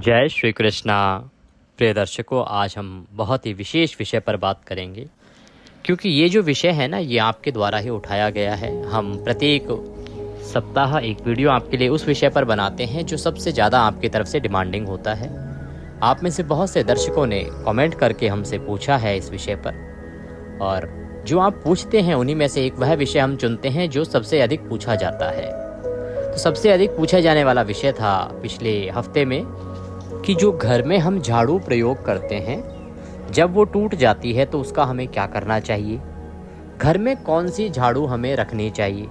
जय श्री कृष्णा। प्रिय दर्शकों, आज हम बहुत ही विशेष विषय पर बात करेंगे, क्योंकि ये जो विषय है ना, ये आपके द्वारा ही उठाया गया है। हम प्रत्येक सप्ताह एक वीडियो आपके लिए उस विषय पर बनाते हैं जो सबसे ज़्यादा आपकी तरफ से डिमांडिंग होता है। आप में से बहुत से दर्शकों ने कमेंट करके हमसे पूछा है इस विषय पर, और जो आप पूछते हैं उन्हीं में से एक वह विषय हम चुनते हैं जो सबसे अधिक पूछा जाता है। तो सबसे अधिक पूछा जाने वाला विषय था पिछले हफ्ते में कि जो घर में हम झाड़ू प्रयोग करते हैं, जब वो टूट जाती है तो उसका हमें क्या करना चाहिए, घर में कौन सी झाड़ू हमें रखनी चाहिए।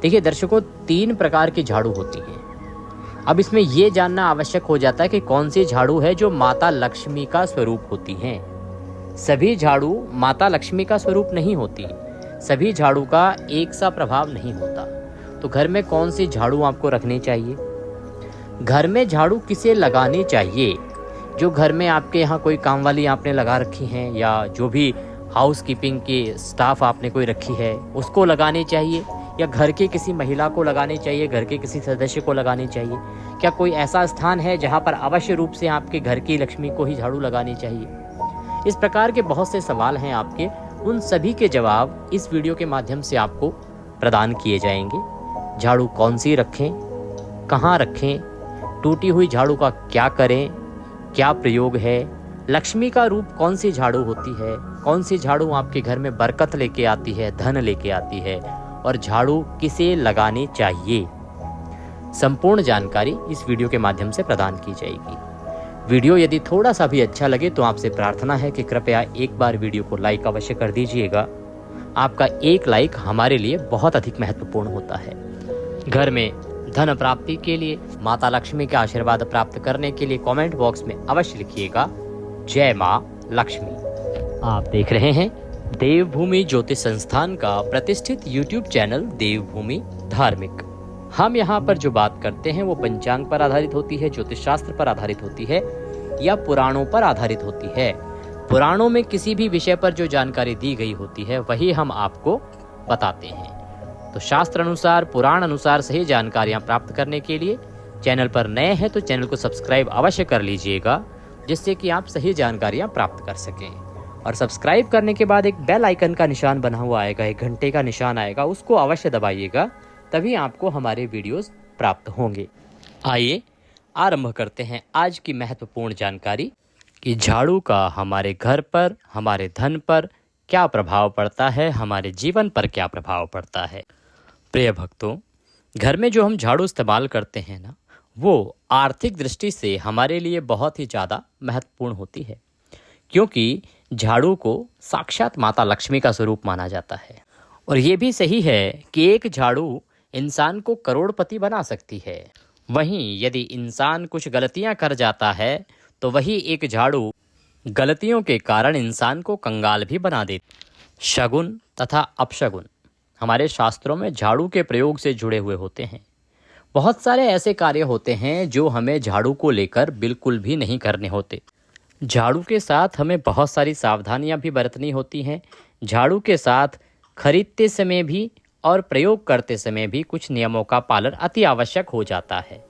देखिए दर्शकों, 3 प्रकार की झाड़ू होती हैं। अब इसमें ये जानना आवश्यक हो जाता है कि कौन सी झाड़ू है जो माता लक्ष्मी का स्वरूप होती हैं। सभी झाड़ू माता लक्ष्मी का स्वरूप नहीं होती, सभी झाड़ू का एक सा प्रभाव नहीं होता। तो घर में कौन सी झाड़ू आपको रखनी चाहिए, घर में झाड़ू किसे लगानी चाहिए। जो घर में आपके यहाँ कोई काम वाली आपने लगा रखी हैं, या जो भी हाउस कीपिंग की स्टाफ आपने कोई रखी है उसको लगानी चाहिए, या घर के किसी महिला को लगानी चाहिए, घर के किसी सदस्य को लगानी चाहिए। क्या कोई ऐसा स्थान है जहाँ पर अवश्य रूप से आपके घर की लक्ष्मी को ही झाड़ू लगानी चाहिए। इस प्रकार के बहुत से सवाल हैं आपके, उन सभी के जवाब इस वीडियो के माध्यम से आपको प्रदान किए जाएंगे। झाड़ू कौन सी रखें, कहाँ रखें, टूटी हुई झाड़ू का क्या करें, क्या प्रयोग है, लक्ष्मी का रूप कौन सी झाड़ू होती है, कौन सी झाड़ू आपके घर में बरकत लेके आती है, धन लेके आती है, और झाड़ू किसे लगानी चाहिए। संपूर्ण जानकारी इस वीडियो के माध्यम से प्रदान की जाएगी। वीडियो यदि थोड़ा सा भी अच्छा लगे तो आपसे प्रार्थना है कि कृपया एक बार वीडियो को लाइक अवश्य कर दीजिएगा। आपका एक लाइक हमारे लिए बहुत अधिक महत्वपूर्ण होता है। घर में धन प्राप्ति के लिए, माता लक्ष्मी के आशीर्वाद प्राप्त करने के लिए कमेंट बॉक्स में अवश्य लिखिएगा जय माँ लक्ष्मी। आप देख रहे हैं देवभूमि ज्योतिष संस्थान का प्रतिष्ठित YouTube चैनल देवभूमि धार्मिक। हम यहाँ पर जो बात करते हैं वो पंचांग पर आधारित होती है, ज्योतिष शास्त्र पर आधारित होती है, या पुराणों पर आधारित होती है। पुराणों में किसी भी विषय पर जो जानकारी दी गई होती है वही हम आपको बताते हैं। तो शास्त्र अनुसार, पुराण अनुसार सही जानकारियां प्राप्त करने के लिए चैनल पर नए हैं तो चैनल को सब्सक्राइब अवश्य कर लीजिएगा, जिससे कि आप सही जानकारियां प्राप्त कर सकें। और सब्सक्राइब करने के बाद एक बेल आइकन का निशान बना हुआ आएगा, एक घंटे का निशान आएगा, उसको अवश्य दबाइएगा, तभी आपको हमारे वीडियोस प्राप्त होंगे। आइए आरंभ करते हैं आज की महत्वपूर्ण जानकारी कि झाड़ू का हमारे घर पर, हमारे धन पर क्या प्रभाव पड़ता है, हमारे जीवन पर क्या प्रभाव पड़ता है। प्रिय भक्तों, घर में जो हम झाड़ू इस्तेमाल करते हैं ना, वो आर्थिक दृष्टि से हमारे लिए बहुत ही ज़्यादा महत्वपूर्ण होती है, क्योंकि झाड़ू को साक्षात माता लक्ष्मी का स्वरूप माना जाता है। और ये भी सही है कि एक झाड़ू इंसान को करोड़पति बना सकती है। वहीं यदि इंसान कुछ गलतियां कर जाता है तो वही एक झाड़ू गलतियों के कारण इंसान को कंगाल भी बना देती। शगुन तथा अपशगुन हमारे शास्त्रों में झाड़ू के प्रयोग से जुड़े हुए होते हैं। बहुत सारे ऐसे कार्य होते हैं जो हमें झाड़ू को लेकर बिल्कुल भी नहीं करने होते। झाड़ू के साथ हमें बहुत सारी सावधानियां भी बरतनी होती हैं। झाड़ू के साथ खरीदते समय भी और प्रयोग करते समय भी कुछ नियमों का पालन अति आवश्यक हो जाता है।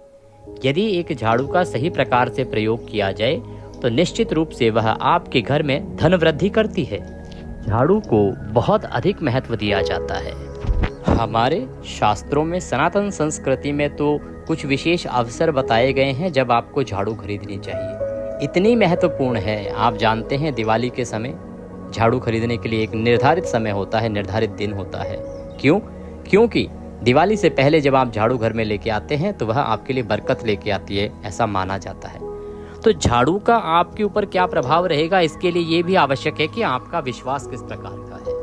यदि एक झाड़ू का सही प्रकार से प्रयोग किया जाए तो निश्चित रूप से वह आपके घर में धन वृद्धि करती है। झाड़ू को बहुत अधिक महत्व दिया जाता है। हमारे शास्त्रों में, सनातन संस्कृति में तो कुछ विशेष अवसर बताए गए हैं जब आपको झाड़ू खरीदनी चाहिए। इतनी महत्वपूर्ण है, आप जानते हैं दिवाली के समय झाड़ू खरीदने के लिए एक निर्धारित समय होता है, निर्धारित दिन होता है। क्यों? क्योंकि दिवाली से पहले जब आप झाड़ू घर में लेके आते हैं तो वह आपके लिए बरकत लेके आती है, ऐसा माना जाता है। तो झाड़ू का आपके ऊपर क्या प्रभाव रहेगा, इसके लिए ये भी आवश्यक है कि आपका विश्वास किस प्रकार का है।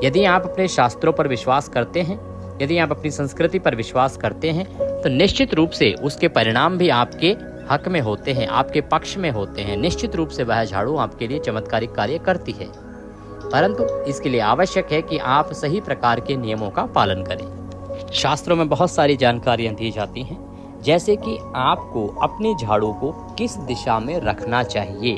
यदि आप अपने शास्त्रों पर विश्वास करते हैं, यदि आप अपनी संस्कृति पर विश्वास करते हैं, तो निश्चित रूप से उसके परिणाम भी आपके हक में होते हैं, आपके पक्ष में होते हैं। निश्चित रूप से वह झाड़ू आपके लिए चमत्कारिक कार्य करती है, परंतु इसके लिए आवश्यक है कि आप सही प्रकार के नियमों का पालन करें। शास्त्रों में बहुत सारी जानकारियां दी जाती हैं, जैसे कि आपको अपनी झाड़ू को किस दिशा में रखना चाहिए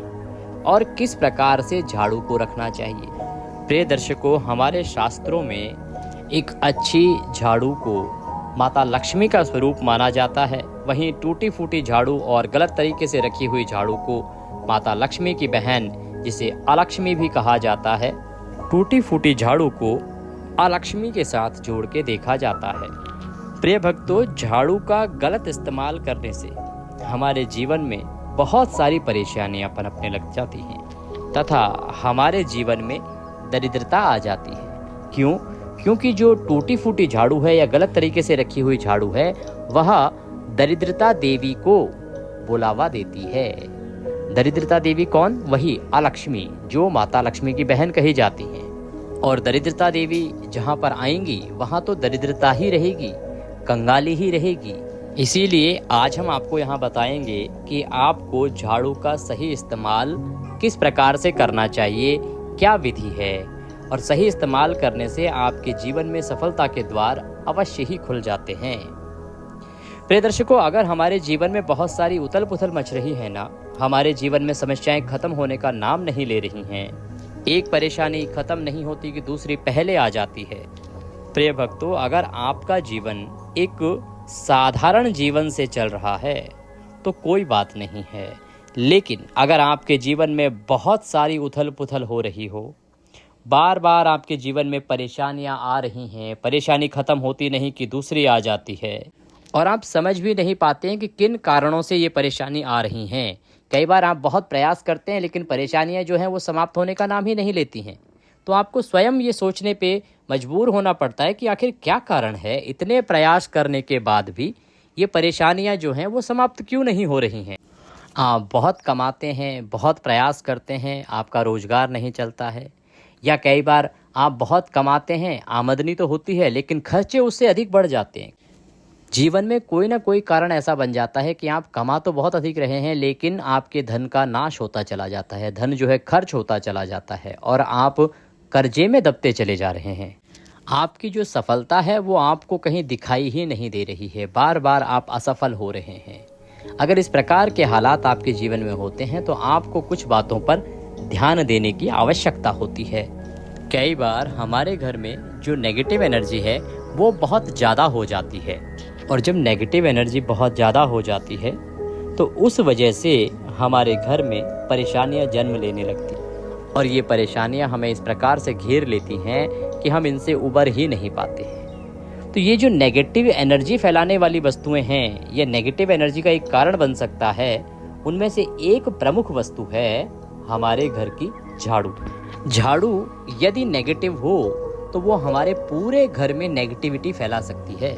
और किस प्रकार से झाड़ू को रखना चाहिए। प्रिय दर्शकों, हमारे शास्त्रों में एक अच्छी झाड़ू को माता लक्ष्मी का स्वरूप माना जाता है। वहीं टूटी फूटी झाड़ू और गलत तरीके से रखी हुई झाड़ू को माता लक्ष्मी की बहन, जिसे अलक्ष्मी भी कहा जाता है, टूटी फूटी झाड़ू को अलक्ष्मी के साथ जोड़ के देखा जाता है। प्रिय भक्तों, झाड़ू का गलत इस्तेमाल करने से हमारे जीवन में बहुत सारी परेशानियां पनपने लग जाती हैं तथा हमारे जीवन में दरिद्रता आ जाती है। क्यों? क्योंकि जो टूटी फूटी झाड़ू है या गलत तरीके से रखी हुई झाड़ू है, वह दरिद्रता देवी को बुलावा देती है। दरिद्रता देवी कौन? वही अलक्ष्मी, जो माता लक्ष्मी की बहन कही जाती है। और दरिद्रता देवी जहाँ पर आएंगी वहाँ तो दरिद्रता ही रहेगी, कंगाली ही रहेगी। इसीलिए आज हम आपको यहाँ बताएंगे कि आपको झाड़ू का सही इस्तेमाल किस प्रकार से करना चाहिए, क्या विधि है, और सही इस्तेमाल करने से आपके जीवन में सफलता के द्वार अवश्य ही खुल जाते हैं। प्रिय दर्शकों, अगर हमारे जीवन में बहुत सारी उथल पुथल मच रही है ना, हमारे जीवन में समस्याएं खत्म होने का नाम नहीं ले रही हैं, एक परेशानी खत्म नहीं होती कि दूसरी पहले आ जाती है। प्रिय भक्तों, अगर आपका जीवन एक साधारण जीवन से चल रहा है तो कोई बात नहीं है, लेकिन अगर आपके जीवन में बहुत सारी उथल पुथल हो रही हो, बार बार आपके जीवन में परेशानियां आ रही हैं, परेशानी खत्म होती नहीं कि दूसरी आ जाती है, और आप समझ भी नहीं पाते हैं कि किन कारणों से ये परेशानी आ रही हैं। कई बार आप बहुत प्रयास करते हैं लेकिन परेशानियां जो हैं वो समाप्त होने का नाम ही नहीं लेती हैं। तो आपको स्वयं ये सोचने पे मजबूर होना पड़ता है कि आखिर क्या कारण है, इतने प्रयास करने के बाद भी ये परेशानियां जो हैं वो समाप्त क्यों नहीं हो रही हैं। आप बहुत कमाते हैं, बहुत प्रयास करते हैं, आपका रोजगार नहीं चलता है, या कई बार आप बहुत कमाते हैं, आमदनी तो होती है लेकिन खर्चे उससे अधिक बढ़ जाते हैं। जीवन में कोई ना कोई कारण ऐसा बन जाता है कि आप कमा तो बहुत अधिक रहे हैं लेकिन आपके धन का नाश होता चला जाता है, धन जो है खर्च होता चला जाता है और आप कर्जे में दबते चले जा रहे हैं। आपकी जो सफलता है वो आपको कहीं दिखाई ही नहीं दे रही है, बार बार आप असफल हो रहे हैं। अगर इस प्रकार के हालात आपके जीवन में होते हैं तो आपको कुछ बातों पर ध्यान देने की आवश्यकता होती है। कई बार हमारे घर में जो नेगेटिव एनर्जी है वो बहुत ज़्यादा हो जाती है, और जब नेगेटिव एनर्जी बहुत ज़्यादा हो जाती है तो उस वजह से हमारे घर में परेशानियां जन्म लेने लगती हैं, और ये परेशानियां हमें इस प्रकार से घेर लेती हैं कि हम इनसे उबर ही नहीं पाते हैं। तो ये जो नेगेटिव एनर्जी फैलाने वाली वस्तुएं हैं, ये नेगेटिव एनर्जी का एक कारण बन सकता है। उनमें से एक प्रमुख वस्तु है हमारे घर की झाड़ू। झाड़ू यदि नेगेटिव हो तो वो हमारे पूरे घर में नेगेटिविटी फैला सकती है,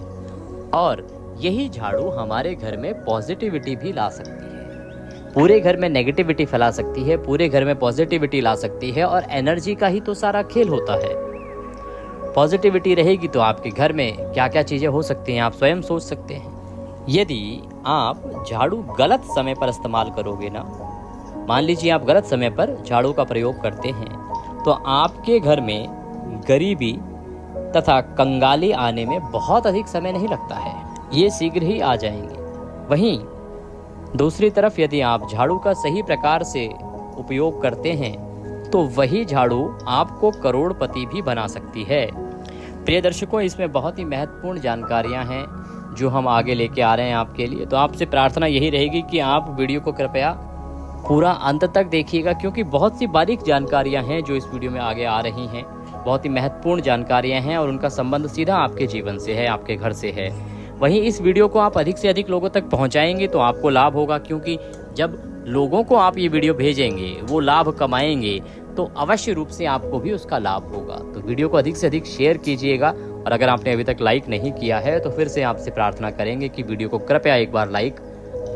और यही झाड़ू हमारे घर में पॉजिटिविटी भी ला सकती है। पूरे घर में नेगेटिविटी फैला सकती है, पूरे घर में पॉजिटिविटी ला सकती है, और एनर्जी का ही तो सारा खेल होता है। पॉजिटिविटी रहेगी तो आपके घर में क्या क्या चीज़ें हो सकती हैं आप स्वयं सोच सकते हैं। यदि आप झाड़ू गलत समय पर इस्तेमाल करोगे ना, मान लीजिए आप गलत समय पर झाड़ू का प्रयोग करते हैं, तो आपके घर में गरीबी तथा कंगाली आने में बहुत अधिक समय नहीं लगता है, ये शीघ्र ही आ जाएंगे। वहीं दूसरी तरफ यदि आप झाड़ू का सही प्रकार से उपयोग करते हैं तो वही झाड़ू आपको करोड़पति भी बना सकती है। प्रिय दर्शकों, इसमें बहुत ही महत्वपूर्ण जानकारियां हैं जो हम आगे लेके आ रहे हैं आपके लिए। तो आपसे प्रार्थना यही रहेगी कि आप वीडियो को कृपया पूरा अंत तक देखिएगा, क्योंकि बहुत सी बारीक जानकारियां हैं जो इस वीडियो में आगे आ रही हैं। बहुत ही महत्वपूर्ण जानकारियां हैं और उनका संबंध सीधा आपके जीवन से है, आपके घर से है। वहीं इस वीडियो को आप अधिक से अधिक लोगों तक पहुंचाएंगे तो आपको लाभ होगा, क्योंकि जब लोगों को आप ये वीडियो भेजेंगे, वो लाभ कमाएंगे, तो अवश्य रूप से आपको भी उसका लाभ होगा। तो वीडियो को अधिक से अधिक शेयर कीजिएगा, और अगर आपने अभी तक लाइक नहीं किया है तो फिर से आपसे प्रार्थना करेंगे कि वीडियो को कृपया एक बार लाइक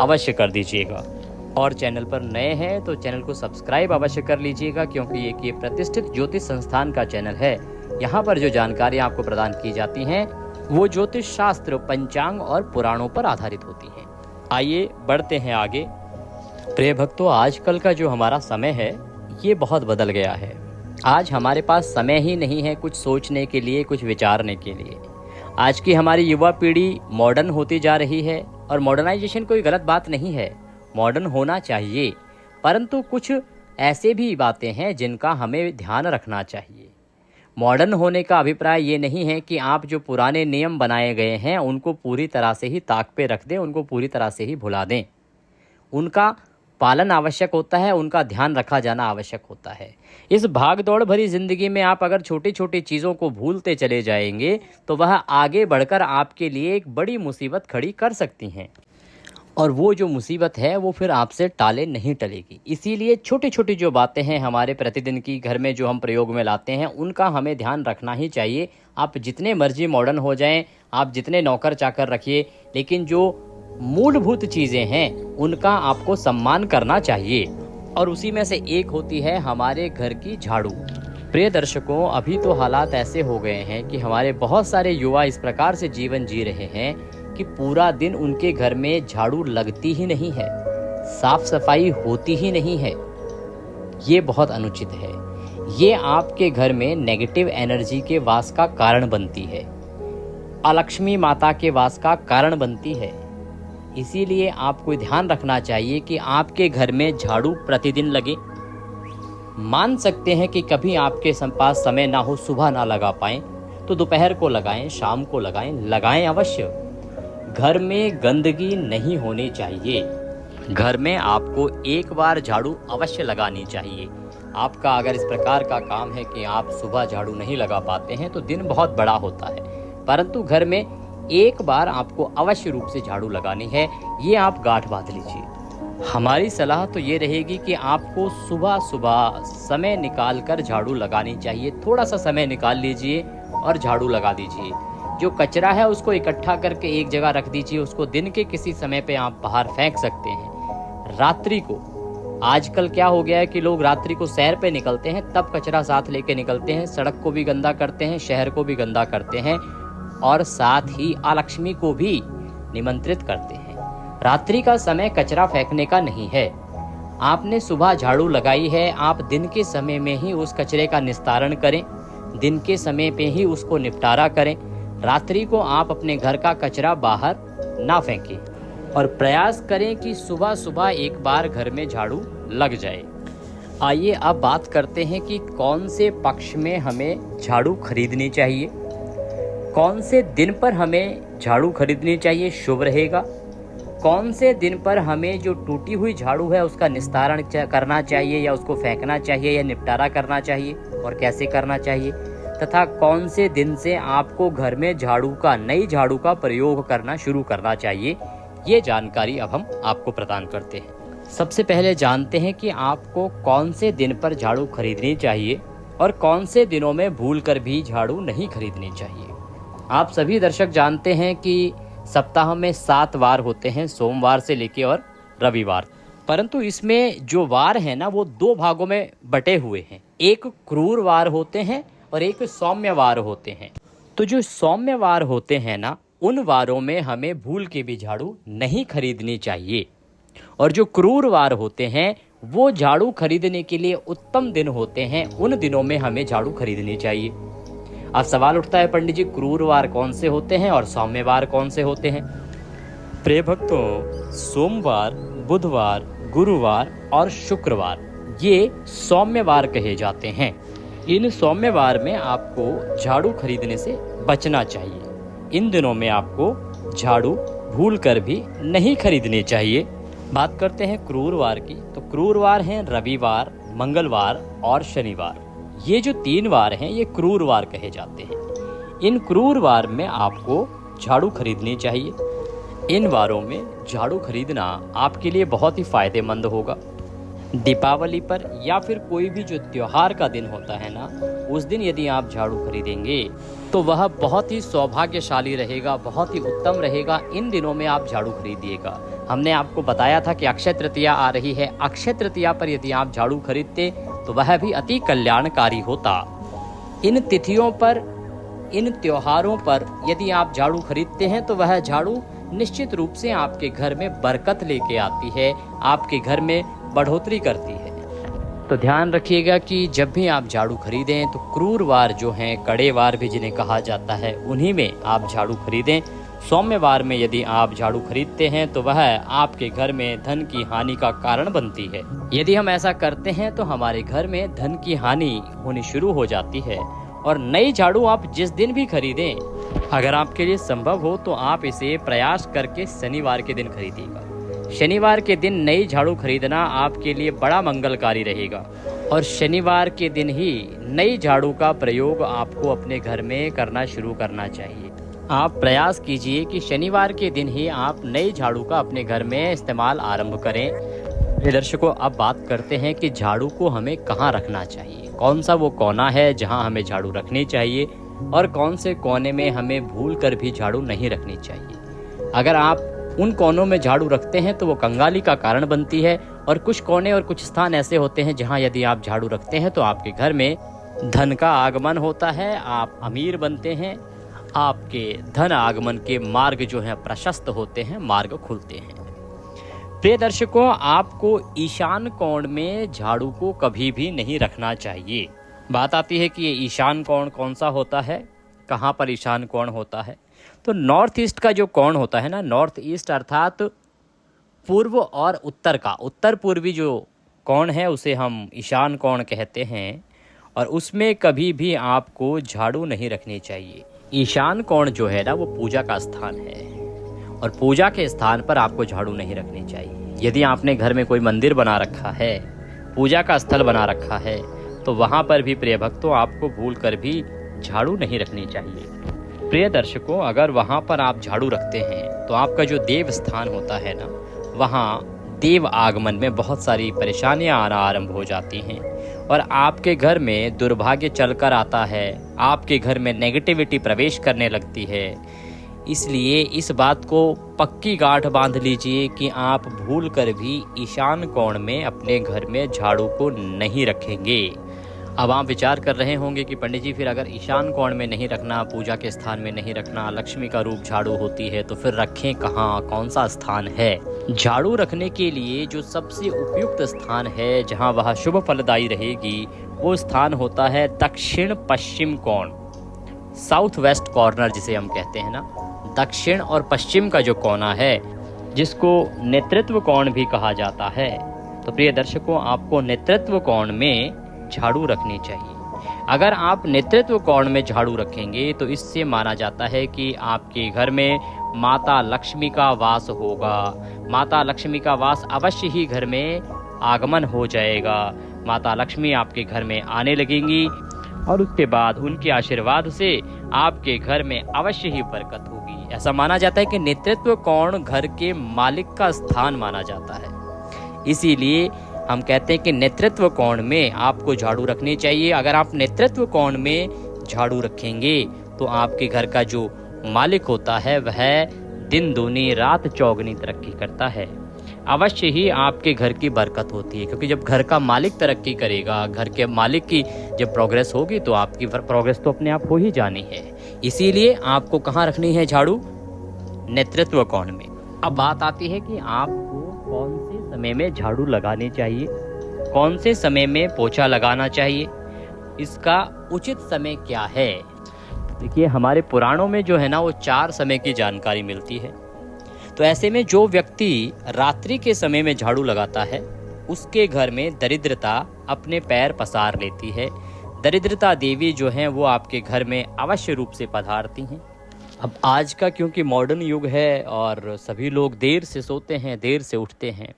अवश्य कर दीजिएगा। और चैनल पर नए हैं तो चैनल को सब्सक्राइब अवश्य कर लीजिएगा, क्योंकि ये प्रतिष्ठित ज्योतिष संस्थान का चैनल है। यहाँ पर जो जानकारियाँ आपको प्रदान की जाती हैं वो ज्योतिष शास्त्र, पंचांग और पुराणों पर आधारित होती हैं। आइए बढ़ते हैं आगे। प्रिय भक्तों, आजकल का जो हमारा समय है ये बहुत बदल गया है। आज हमारे पास समय ही नहीं है कुछ सोचने के लिए, कुछ विचारने के लिए। आज की हमारी युवा पीढ़ी मॉडर्न होती जा रही है, और मॉडर्नाइजेशन कोई गलत बात नहीं है, मॉडर्न होना चाहिए, परंतु कुछ ऐसे भी बातें हैं जिनका हमें ध्यान रखना चाहिए। मॉडर्न होने का अभिप्राय ये नहीं है कि आप जो पुराने नियम बनाए गए हैं उनको पूरी तरह से ही ताक पे रख दें, उनको पूरी तरह से ही भुला दें। उनका पालन आवश्यक होता है, उनका ध्यान रखा जाना आवश्यक होता है। इस भाग दौड़ भरी ज़िंदगी में आप अगर छोटी छोटी चीज़ों को भूलते चले जाएंगे तो वह आगे बढ़कर आपके लिए एक बड़ी मुसीबत खड़ी कर सकती हैं, और वो जो मुसीबत है वो फिर आपसे टाले नहीं टलेगी। इसीलिए छोटी छोटी जो बातें हैं हमारे प्रतिदिन की घर में जो हम प्रयोग में लाते हैं, उनका हमें ध्यान रखना ही चाहिए। आप जितने मर्जी मॉडर्न हो जाएं, आप जितने नौकर चाकर रखिए, लेकिन जो मूलभूत चीज़ें हैं उनका आपको सम्मान करना चाहिए। और उसी में से एक होती है हमारे घर की झाड़ू। प्रिय दर्शकों, अभी तो हालात ऐसे हो गए हैं कि हमारे बहुत सारे युवा इस प्रकार से जीवन जी रहे हैं कि पूरा दिन उनके घर में झाड़ू लगती ही नहीं है, साफ सफाई होती ही नहीं है। ये बहुत अनुचित है। ये आपके घर में नेगेटिव एनर्जी के वास का कारण बनती है, अलक्ष्मी माता के वास का कारण बनती है। इसीलिए आपको ध्यान रखना चाहिए कि आपके घर में झाड़ू प्रतिदिन लगे। मान सकते हैं कि कभी आपके पास समय ना हो, सुबह ना लगा पाएं, तो दोपहर को लगाएं, शाम को लगाएं, लगाएं अवश्य। घर में गंदगी नहीं होनी चाहिए। घर में आपको एक बार झाड़ू अवश्य लगानी चाहिए। आपका अगर इस प्रकार का काम है कि आप सुबह झाड़ू नहीं लगा पाते हैं तो दिन बहुत बड़ा होता है, परंतु घर में एक बार आपको अवश्य रूप से झाड़ू लगानी है। ये आप गांठ बांध लीजिए। हमारी सलाह तो ये रहेगी कि आपको सुबह सुबह समय निकाल कर झाड़ू लगानी चाहिए। थोड़ा सा समय निकाल लीजिए और झाड़ू लगा दीजिए। जो कचरा है उसको इकट्ठा करके एक जगह रख दीजिए। उसको दिन के किसी समय पे आप बाहर फेंक सकते हैं। रात्रि को, आजकल क्या हो गया है कि लोग रात्रि को सैर पे निकलते हैं, तब कचरा साथ लेके निकलते हैं, सड़क को भी गंदा करते हैं, शहर को भी गंदा करते हैं और साथ ही अलक्ष्मी को भी निमंत्रित करते हैं। रात्रि का समय कचरा फेंकने का नहीं है। आपने सुबह झाड़ू लगाई है, आप दिन के समय में ही उस कचरे का निस्तारण करें, दिन के समय पे ही उसको निपटारा करें। रात्रि को आप अपने घर का कचरा बाहर ना फेंकें और प्रयास करें कि सुबह सुबह एक बार घर में झाड़ू लग जाए। आइए अब बात करते हैं कि कौन से पक्ष में हमें झाड़ू खरीदनी चाहिए, कौन से दिन पर हमें झाड़ू खरीदनी चाहिए शुभ रहेगा, कौन से दिन पर हमें जो टूटी हुई झाड़ू है उसका निस्तारण करना चाहिए या उसको फेंकना चाहिए या निपटारा करना चाहिए और कैसे करना चाहिए, तथा कौन से दिन से आपको घर में झाड़ू का, नई झाड़ू का प्रयोग करना शुरू करना चाहिए। ये जानकारी अब हम आपको प्रदान करते हैं। सबसे पहले जानते हैं कि आपको कौन से दिन पर झाड़ू खरीदनी चाहिए और कौन से दिनों में भूलकर भी झाड़ू नहीं खरीदनी चाहिए। आप सभी दर्शक जानते हैं कि सप्ताह में 7 वार होते हैं, सोमवार से लेके और रविवार, परंतु इसमें जो वार है ना वो 2 भागों में बटे हुए हैं। एक क्रूर वार होते हैं और एक सौम्य वार होते हैं। तो जो सौम्य वार होते हैं ना, उन वारों में हमें भूल के भी झाड़ू नहीं खरीदनी चाहिए, और जो क्रूर वार होते हैं वो झाड़ू खरीदने के लिए उत्तम दिन होते हैं। उन दिनों में हमें झाड़ू खरीदनी चाहिए। अब सवाल उठता है, पंडित जी क्रूर वार कौन से होते हैं और सौम्य वार कौन से होते हैं? प्रिय भक्तों, सोमवार, बुधवार, गुरुवार और शुक्रवार ये सौम्य वार कहे जाते हैं। इन सौम्य वार में आपको झाड़ू खरीदने से बचना चाहिए। इन दिनों में आपको झाड़ू भूलकर भी नहीं खरीदनी चाहिए। बात करते हैं क्रूर वार की। तो क्रूर वार हैं रविवार, मंगलवार और शनिवार। ये जो 3 वार हैं ये क्रूर वार कहे जाते हैं। इन क्रूर वार में आपको झाड़ू खरीदनी चाहिए। इन वारों में झाड़ू खरीदना आपके लिए बहुत ही फायदेमंद होगा। दीपावली पर या फिर कोई भी जो त्योहार का दिन होता है ना, उस दिन यदि आप झाड़ू खरीदेंगे तो वह बहुत ही सौभाग्यशाली रहेगा, बहुत ही उत्तम रहेगा। इन दिनों में आप झाड़ू खरीदिएगा। हमने आपको बताया था कि अक्षय तृतीया आ रही है। अक्षय तृतीया पर यदि आप झाड़ू खरीदते तो वह भी अति कल्याणकारी होता। इन तिथियों पर, इन त्योहारों पर यदि आप झाड़ू खरीदते हैं तो वह झाड़ू निश्चित रूप से आपके घर में बरकत लेके आती है, आपके घर में बढ़ोतरी करती है। तो ध्यान रखिएगा कि जब भी आप झाड़ू खरीदें तो क्रूर वार जो हैं, कड़े वार भी जिन्हें कहा जाता है, उन्हीं में आप झाड़ू खरीदें। सौम्यवार में यदि आप झाड़ू खरीदते हैं तो वह आपके घर में धन की हानि का कारण बनती है। यदि हम ऐसा करते हैं तो हमारे घर में धन की हानि होनी शुरू हो जाती है और नई झाड़ू आप जिस दिन भी खरीदें, अगर आपके लिए संभव हो तो आप इसे प्रयास करके शनिवार के दिन खरीदिएगा। शनिवार के दिन नई झाड़ू खरीदना आपके लिए बड़ा मंगलकारी रहेगा और शनिवार के दिन ही नई झाड़ू का प्रयोग आपको अपने घर में करना शुरू करना चाहिए। आप प्रयास कीजिए कि शनिवार के दिन ही आप नई झाड़ू का अपने घर में इस्तेमाल आरंभ करें। प्रिय दर्शकों, अब बात करते हैं कि झाड़ू को हमें कहाँ रखना चाहिए, कौन सा वो कोना है जहाँ हमें झाड़ू रखनी चाहिए और कौन से कोने में हमें भूल कर भी झाड़ू नहीं रखनी चाहिए। अगर आप उन कोनों में झाड़ू रखते हैं तो वो कंगाली का कारण बनती है और कुछ कोने और कुछ स्थान ऐसे होते हैं जहाँ यदि आप झाड़ू रखते हैं तो आपके घर में धन का आगमन होता है, आप अमीर बनते हैं, आपके धन आगमन के मार्ग जो हैं प्रशस्त होते हैं, मार्ग खुलते हैं। प्रिय दर्शकों, आपको ईशान कोण में झाड़ू को कभी भी नहीं रखना चाहिए। बात आती है कि ये ईशान कोण कौन सा होता है, कहाँ पर ईशान कोण होता है। तो नॉर्थ ईस्ट का जो कोण होता है ना, नॉर्थ ईस्ट अर्थात पूर्व और उत्तर का, उत्तर पूर्वी जो कोण है उसे हम ईशान कोण कहते हैं और उसमें कभी भी आपको झाड़ू नहीं रखनी चाहिए। ईशान कोण जो है ना वो पूजा का स्थान है और पूजा के स्थान पर आपको झाड़ू नहीं रखनी चाहिए। यदि आपने घर में कोई मंदिर बना रखा है, पूजा का स्थल बना रखा है, तो वहाँ पर भी प्रिय भक्तों आपको भूल कर भी झाड़ू नहीं रखनी चाहिए। प्रिय दर्शकों, अगर वहाँ पर आप झाड़ू रखते हैं तो आपका जो देव स्थान होता है ना, वहाँ देव आगमन में बहुत सारी परेशानियाँ आना आरंभ हो जाती हैं और आपके घर में दुर्भाग्य चलकर आता है, आपके घर में नेगेटिविटी प्रवेश करने लगती है। इसलिए इस बात को पक्की गांठ बांध लीजिए कि आप भूल कर भी ईशान कोण में अपने घर में झाड़ू को नहीं रखेंगे। अब आप विचार कर रहे होंगे कि पंडित जी फिर अगर ईशान कोण में नहीं रखना, पूजा के स्थान में नहीं रखना, लक्ष्मी का रूप झाड़ू होती है, तो फिर रखें कहाँ, कौन सा स्थान है। झाड़ू रखने के लिए जो सबसे उपयुक्त स्थान है जहाँ वह शुभ फलदायी रहेगी, वो स्थान होता है दक्षिण पश्चिम कोण, साउथ वेस्ट कॉर्नर जिसे हम कहते हैं ना। दक्षिण और पश्चिम का जो कोना है जिसको नेतृत्व कोण भी कहा जाता है, तो प्रिय दर्शकों आपको नेतृत्व कोण में झाड़ू रखनी चाहिए। अगर आप नेतृत्व कोण में झाड़ू रखेंगे तो इससे माना जाता है कि आपके घर में माता लक्ष्मी का वास होगा, माता लक्ष्मी का वास अवश्य ही घर में आगमन हो जाएगा। माता लक्ष्मी आपके घर में आने लगेंगी और उसके बाद उनके आशीर्वाद से आपके घर में अवश्य ही बरकत होगी। ऐसा माना जाता है कि नेतृत्व कोण घर के मालिक का स्थान माना जाता है, इसीलिए हम कहते हैं कि नेतृत्व कोण में आपको झाड़ू रखनी चाहिए। अगर आप नेतृत्व कोण में झाड़ू रखेंगे तो आपके घर का जो मालिक होता है वह दिन दूनी रात चौगनी तरक्की करता है, अवश्य ही आपके घर की बरकत होती है। क्योंकि जब घर का मालिक तरक्की करेगा, घर के मालिक की जब प्रोग्रेस होगी तो आपकी प्रोग्रेस तो अपने आप हो ही जानी है। इसीलिए आपको कहाँ रखनी है झाड़ू? नेतृत्व कोण में। अब बात आती है कि आपको कौन से समय में झाड़ू लगानी चाहिए, कौन से समय में पोछा लगाना चाहिए, इसका उचित समय क्या है। देखिए, हमारे पुराणों में जो है ना वो 4 समय की जानकारी मिलती है। तो ऐसे में जो व्यक्ति रात्रि के समय में झाड़ू लगाता है उसके घर में दरिद्रता अपने पैर पसार लेती है। दरिद्रता देवी जो हैं वो आपके घर में अवश्य रूप से पधारती हैं। अब आज का क्योंकि मॉडर्न युग है और सभी लोग देर से सोते हैं, देर से उठते हैं,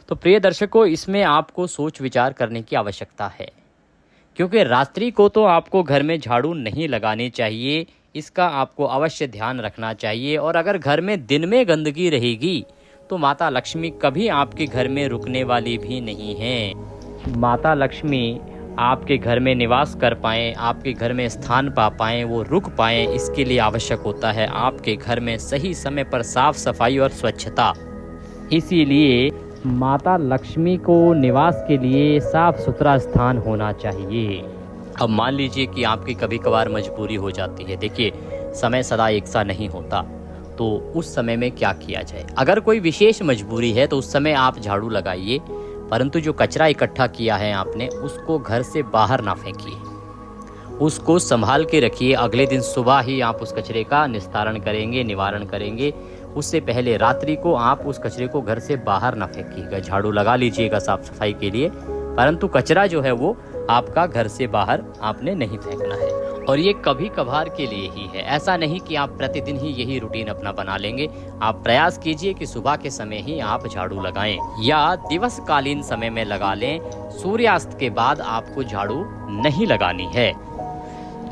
तो प्रिय दर्शकों इसमें आपको सोच विचार करने की आवश्यकता है। क्योंकि रात्रि को तो आपको घर में झाड़ू नहीं लगानी चाहिए, इसका आपको अवश्य ध्यान रखना चाहिए। और अगर घर में दिन में गंदगी रहेगी तो माता लक्ष्मी कभी आपके घर में रुकने वाली भी नहीं है। माता लक्ष्मी आपके घर में निवास कर पाएँ, आपके घर में स्थान पा पाएँ, वो रुक पाएँ, इसके लिए आवश्यक होता है आपके घर में सही समय पर साफ सफाई और स्वच्छता। इसीलिए माता लक्ष्मी को निवास के लिए साफ सुथरा स्थान होना चाहिए। अब मान लीजिए कि आपकी कभी कभार मजबूरी हो जाती है। देखिए, समय सदा एक सा नहीं होता, तो उस समय में क्या किया जाए। अगर कोई विशेष मजबूरी है तो उस समय आप झाड़ू लगाइए, परंतु जो कचरा इकट्ठा किया है आपने उसको घर से बाहर ना फेंकिए, उसको संभाल के रखिए। अगले दिन सुबह ही आप उस कचरे का निस्तारण करेंगे, निवारण करेंगे। उससे पहले रात्रि को आप उस कचरे को घर से बाहर ना फेंकिएगा। झाड़ू लगा लीजिएगा साफ सफाई के लिए, परंतु कचरा जो है वो आपका घर से बाहर आपने नहीं फेंकना है। और ये कभी कभार के लिए ही है। ऐसा नहीं कि आप प्रतिदिन ही यही रूटीन अपना बना लेंगे। आप प्रयास कीजिए कि सुबह के समय ही आप झाड़ू लगाएं या दिवसकालीन समय में लगा लें। सूर्यास्त के बाद आपको झाड़ू नहीं लगानी है।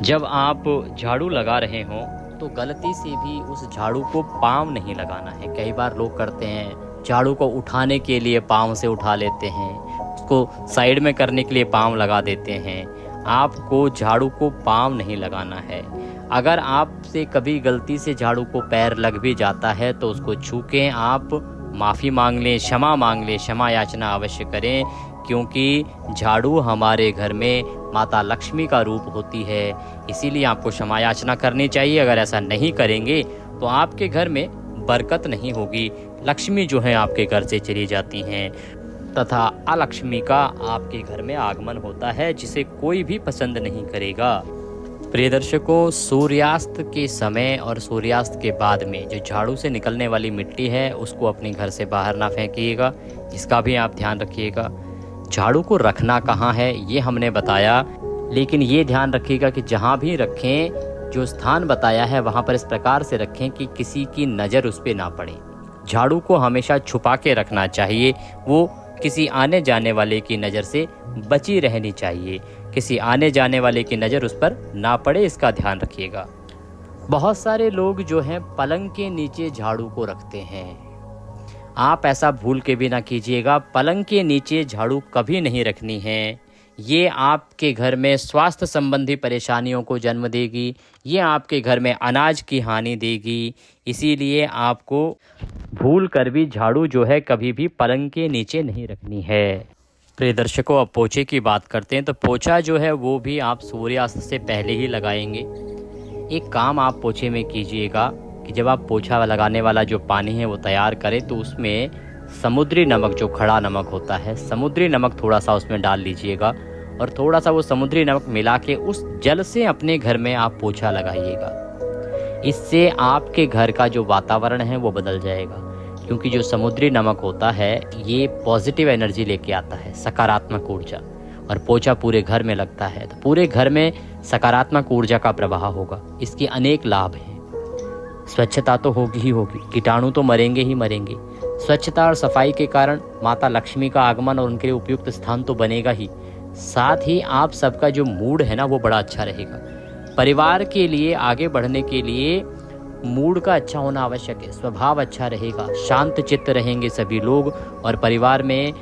जब आप झाड़ू लगा रहे हों तो गलती से भी उस झाड़ू को पाँव नहीं लगाना है। कई बार लोग करते हैं, झाड़ू को उठाने के लिए पाँव से उठा लेते हैं, उसको साइड में करने के लिए पाँव लगा देते हैं। आपको झाड़ू को पाँव नहीं लगाना है। अगर आपसे कभी गलती से झाड़ू को पैर लग भी जाता है तो उसको छू के आप माफ़ी मांग लें, क्षमा मांग लें, क्षमा याचना अवश्य करें, क्योंकि झाड़ू हमारे घर में माता लक्ष्मी का रूप होती है। इसीलिए आपको क्षमा याचना करनी चाहिए। अगर ऐसा नहीं करेंगे तो आपके घर में बरकत नहीं होगी, लक्ष्मी जो है आपके घर से चली जाती हैं तथा अलक्ष्मी का आपके घर में आगमन होता है, जिसे कोई भी पसंद नहीं करेगा। प्रिय दर्शकों, सूर्यास्त के समय और सूर्यास्त के बाद में जो झाड़ू से निकलने वाली मिट्टी है उसको अपने घर से बाहर ना फेंकिएगा, इसका भी आप ध्यान रखिएगा। झाड़ू को रखना कहाँ है ये हमने बताया, लेकिन ये ध्यान रखिएगा कि जहाँ भी रखें, जो स्थान बताया है वहाँ पर इस प्रकार से रखें कि किसी की नज़र उस पर ना पड़े। झाड़ू को हमेशा छुपा के रखना चाहिए, वो किसी आने जाने वाले की नज़र से बची रहनी चाहिए। किसी आने जाने वाले की नज़र उस पर ना पड़े, इसका ध्यान रखिएगा। बहुत सारे लोग जो हैं पलंग के नीचे झाड़ू को रखते हैं। आप ऐसा भूल के भी ना कीजिएगा। पलंग के नीचे झाड़ू कभी नहीं रखनी है। ये आपके घर में स्वास्थ्य संबंधी परेशानियों को जन्म देगी, ये आपके घर में अनाज की हानि देगी। इसीलिए आपको भूल कर भी झाड़ू जो है कभी भी पलंग के नीचे नहीं रखनी है। प्रिय दर्शकों, अब पोछे की बात करते हैं। तो पोछा जो है वो भी आप सूर्यास्त से पहले ही लगाएंगे। एक काम आप पोछे में कीजिएगा कि जब आप पोछा लगाने वाला जो पानी है वो तैयार करें तो उसमें समुद्री नमक, जो खड़ा नमक होता है, समुद्री नमक थोड़ा सा उसमें डाल लीजिएगा और थोड़ा सा वो समुद्री नमक मिला के उस जल से अपने घर में आप पोछा लगाइएगा। इससे आपके घर का जो वातावरण है वो बदल जाएगा, क्योंकि जो समुद्री नमक होता है ये पॉजिटिव एनर्जी लेके आता है, सकारात्मक ऊर्जा, और पोछा पूरे घर में लगता है तो पूरे घर में सकारात्मक ऊर्जा का प्रवाह होगा। इसके अनेक लाभ हैं। स्वच्छता तो होगी ही होगी, कीटाणु तो मरेंगे ही मरेंगे। स्वच्छता और सफाई के कारण माता लक्ष्मी का आगमन और उनके लिए उपयुक्त स्थान तो बनेगा ही, साथ ही आप सबका जो मूड है ना वो बड़ा अच्छा रहेगा। परिवार के लिए आगे बढ़ने के लिए मूड का अच्छा होना आवश्यक है। स्वभाव अच्छा रहेगा, शांत चित्त रहेंगे सभी लोग और परिवार में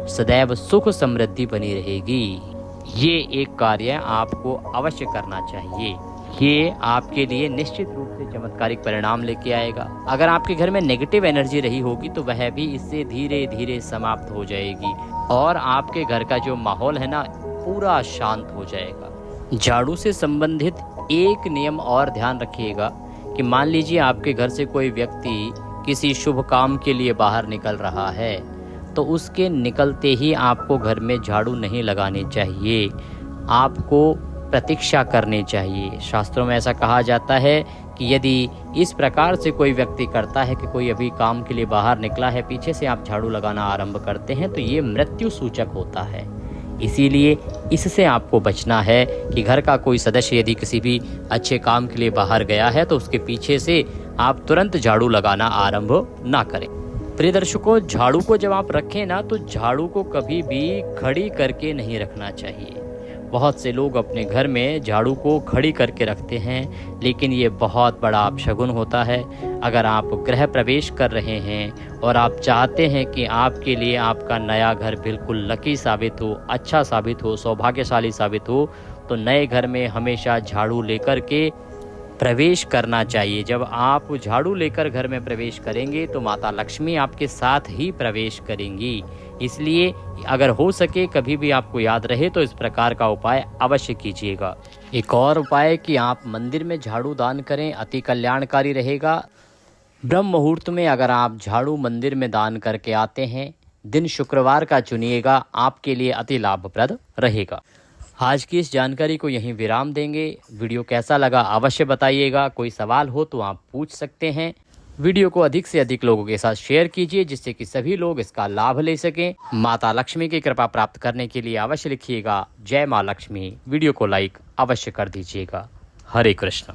सदैव सुख समृद्धि बनी रहेगी। ये एक कार्य आपको अवश्य करना चाहिए। ये आपके लिए निश्चित रूप से चमत्कारिक परिणाम लेके आएगा। अगर आपके घर में नेगेटिव एनर्जी रही होगी तो वह भी इससे धीरे धीरे समाप्त हो जाएगी और आपके घर का जो माहौल है ना पूरा शांत हो जाएगा। झाड़ू से संबंधित एक नियम और ध्यान रखिएगा कि मान लीजिए आपके घर से कोई व्यक्ति किसी शुभ काम के लिए बाहर निकल रहा है तो उसके निकलते ही आपको घर में झाड़ू नहीं लगानी चाहिए, आपको प्रतीक्षा करनी चाहिए। शास्त्रों में ऐसा कहा जाता है कि यदि इस प्रकार से कोई व्यक्ति करता है कि कोई अभी काम के लिए बाहर निकला है, पीछे से आप झाड़ू लगाना आरंभ करते हैं तो ये मृत्यु सूचक होता है। इसीलिए इससे आपको बचना है कि घर का कोई सदस्य यदि किसी भी अच्छे काम के लिए बाहर गया है तो उसके पीछे से आप तुरंत झाड़ू लगाना आरंभ ना करें। प्रिय दर्शकों, झाड़ू को जब आप रखें ना तो झाड़ू को कभी भी खड़ी करके नहीं रखना चाहिए। बहुत से लोग अपने घर में झाड़ू को खड़ी करके रखते हैं, लेकिन ये बहुत बड़ा अपशगुन होता है। अगर आप गृह प्रवेश कर रहे हैं और आप चाहते हैं कि आपके लिए आपका नया घर बिल्कुल लकी साबित हो, अच्छा साबित हो, सौभाग्यशाली साबित हो, तो नए घर में हमेशा झाड़ू लेकर के प्रवेश करना चाहिए। जब आप झाड़ू लेकर घर में प्रवेश करेंगे तो माता लक्ष्मी आपके साथ ही प्रवेश करेंगी। इसलिए अगर हो सके कभी भी आपको याद रहे तो इस प्रकार का उपाय अवश्य कीजिएगा। एक और उपाय कि आप मंदिर में झाड़ू दान करें, अति कल्याणकारी रहेगा। ब्रह्म मुहूर्त में अगर आप झाड़ू मंदिर में दान करके आते हैं, दिन शुक्रवार का चुनिएगा, आपके लिए अति लाभप्रद रहेगा। आज की इस जानकारी को यहीं विराम देंगे। वीडियो कैसा लगा अवश्य बताइएगा। कोई सवाल हो तो आप पूछ सकते हैं। वीडियो को अधिक से अधिक लोगों के साथ शेयर कीजिए जिससे कि सभी लोग इसका लाभ ले सकें। माता लक्ष्मी की कृपा प्राप्त करने के लिए अवश्य लिखिएगा जय माँ लक्ष्मी। वीडियो को लाइक अवश्य कर दीजिएगा। हरे कृष्ण।